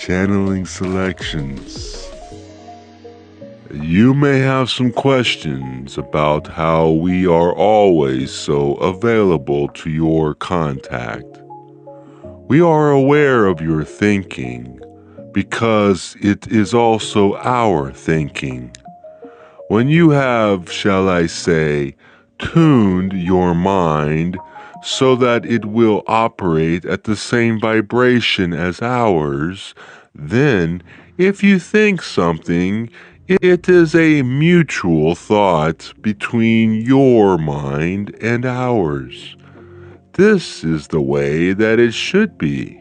Channeling Selections. You may have some questions about how we are always so available to your contact. We are aware of your thinking because it is also our thinking. When you have, shall I say, tuned your mind so that it will operate at the same vibration as ours, then if you think something, it is a mutual thought between your mind and ours. This is the way that it should be.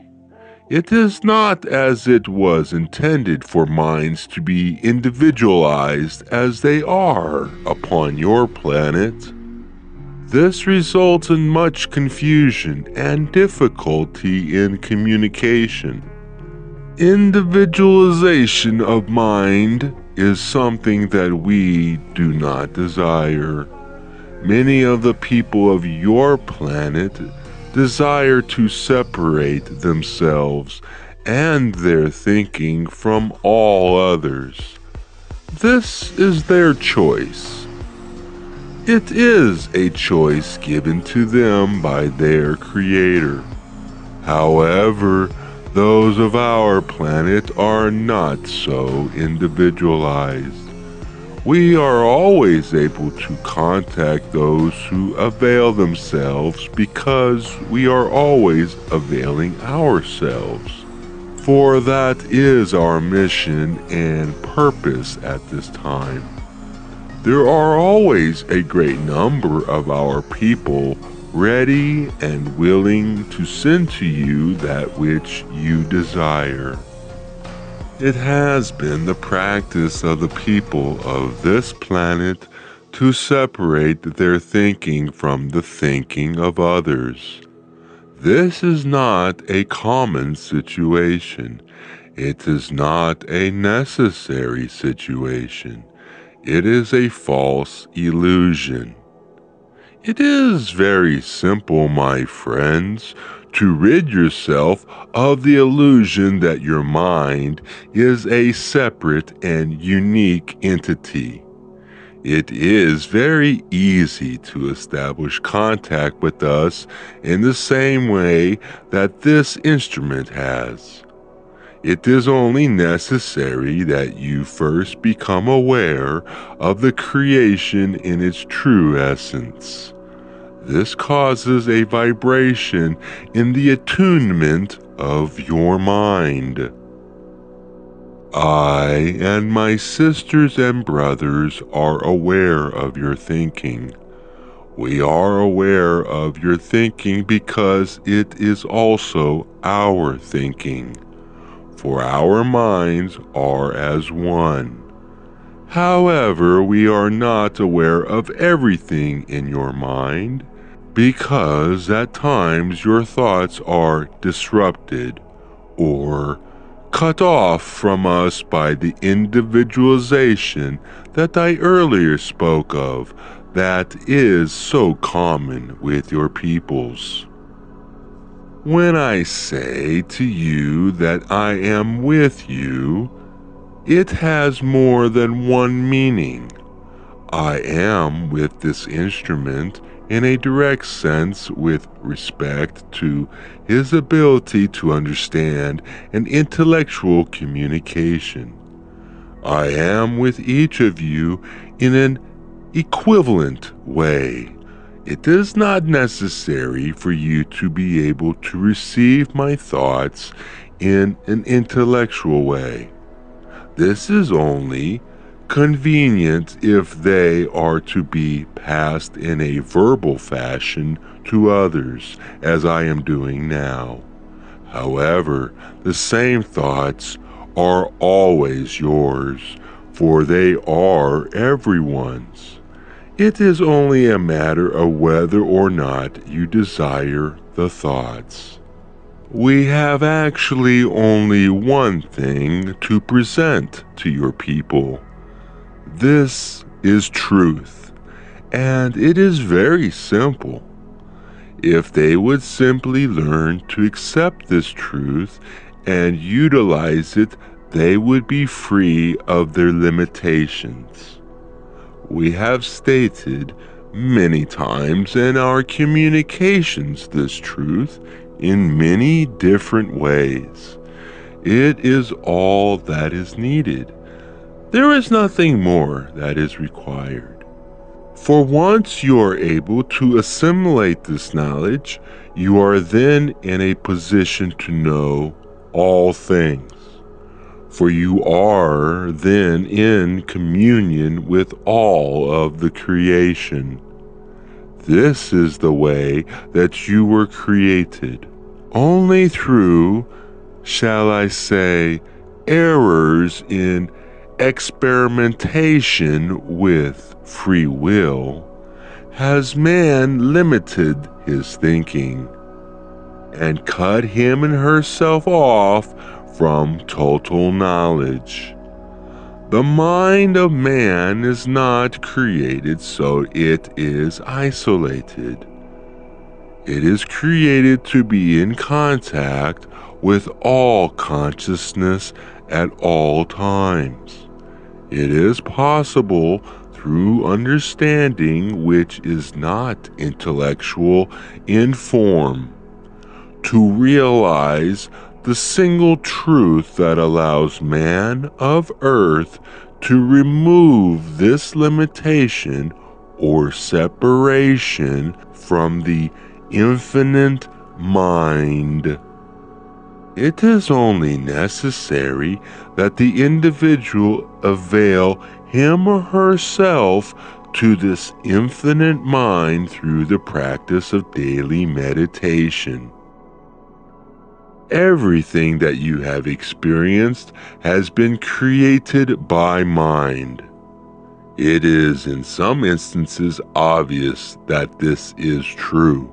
It is not as it was intended for minds to be individualized as they are upon your planet. This results in much confusion and difficulty in communication. Individualization of mind is something that we do not desire. Many of the people of your planet desire to separate themselves and their thinking from all others. This is their choice. It is a choice given to them by their Creator. However, those of our planet are not so individualized. We are always able to contact those who avail themselves because we are always availing ourselves. For that is our mission and purpose at this time. There are always a great number of our people ready and willing to send to you that which you desire. It has been the practice of the people of this planet to separate their thinking from the thinking of others. This is not a common situation. It is not a necessary situation. It is a false illusion. It is very simple, my friends, to rid yourself of the illusion that your mind is a separate and unique entity. It is very easy to establish contact with us in the same way that this instrument has. It is only necessary that you first become aware of the creation in its true essence. This causes a vibration in the attunement of your mind. I and my sisters and brothers are aware of your thinking. We are aware of your thinking because it is also our thinking. For our minds are as one. However, we are not aware of everything in your mind, because at times your thoughts are disrupted or cut off from us by the individualization that I earlier spoke of that is so common with your peoples. When I say to you that I am with you, it has more than one meaning. I am with this instrument in a direct sense with respect to his ability to understand an intellectual communication. I am with each of you in an equivalent way. It is not necessary for you to be able to receive my thoughts in an intellectual way. This is only convenient if they are to be passed in a verbal fashion to others, as I am doing now. However, the same thoughts are always yours, for they are everyone's. It is only a matter of whether or not you desire the thoughts. We have actually only one thing to present to your people. This is truth, and it is very simple. If they would simply learn to accept this truth and utilize it, they would be free of their limitations. We have stated many times in our communications this truth in many different ways. It is all that is needed. There is nothing more that is required. For once you are able to assimilate this knowledge, you are then in a position to know all things. For you are then in communion with all of the creation. This is the way that you were created. Only through, shall I say, errors in experimentation with free will has man limited his thinking and cut him and herself off from total knowledge. The mind of man is not created so it is isolated. It is created to be in contact with all consciousness at all times. It is possible through understanding which is not intellectual in form to realize the single truth that allows man of earth to remove this limitation or separation from the infinite mind. It is only necessary that the individual avail him or herself to this infinite mind through the practice of daily meditation. Everything that you have experienced has been created by mind. It is in some instances obvious that this is true.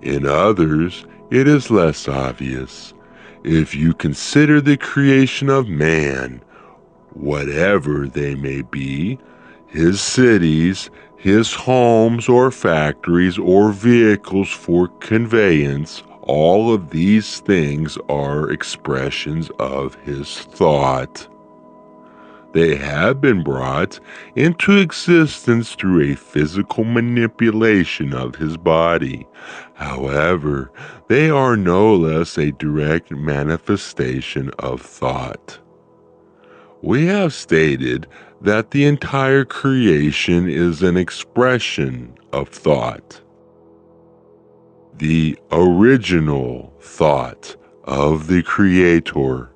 In others, it is less obvious. If you consider the creation of man, whatever they may be, his cities, his homes or factories or vehicles for conveyance, all of these things are expressions of his thought. They have been brought into existence through a physical manipulation of his body. However, they are no less a direct manifestation of thought. We have stated that the entire creation is an expression of thought. The original thought of the Creator.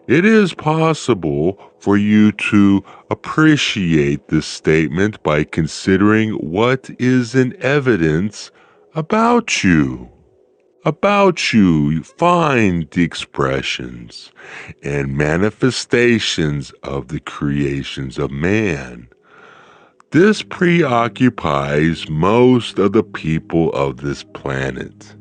It is possible for you to appreciate this statement by considering what is in evidence about you. About you find the expressions and manifestations of the creations of man. This preoccupies most of the people of this planet.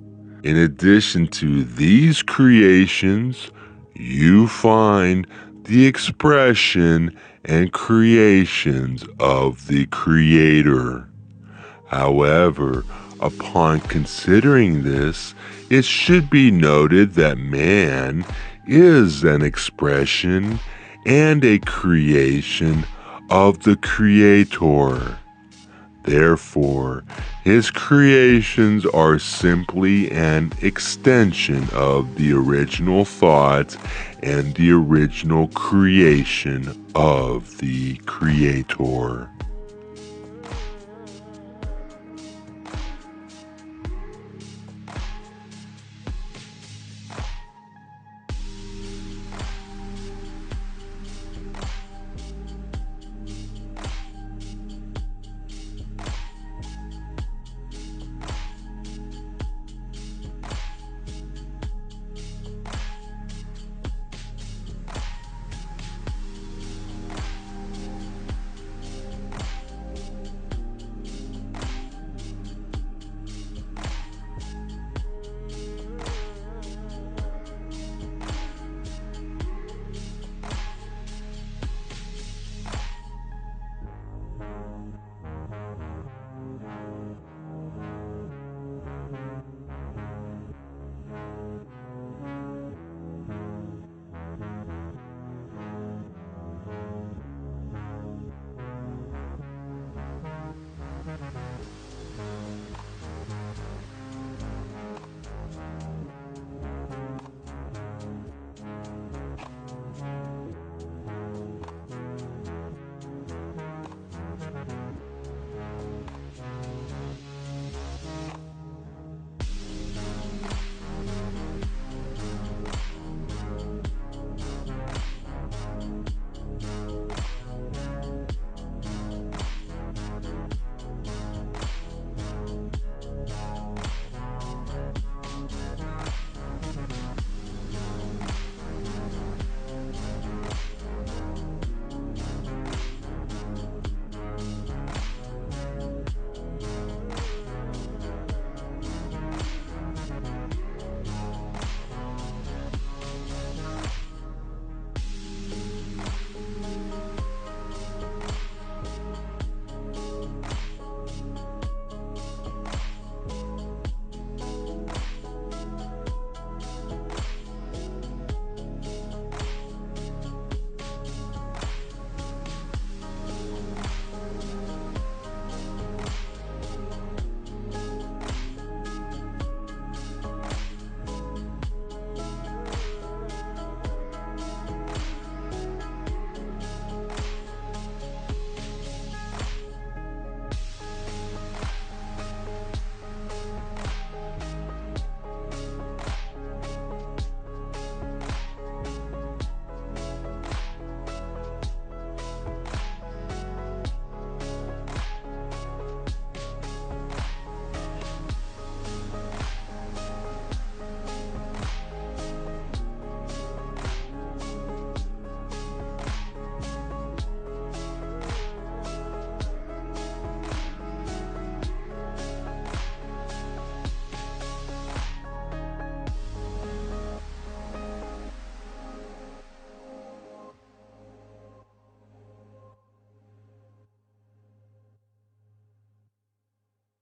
In addition to these creations, you find the expression and creations of the Creator. However, upon considering this, it should be noted that man is an expression and a creation of the Creator. Therefore, his creations are simply an extension of the original thought and the original creation of the Creator.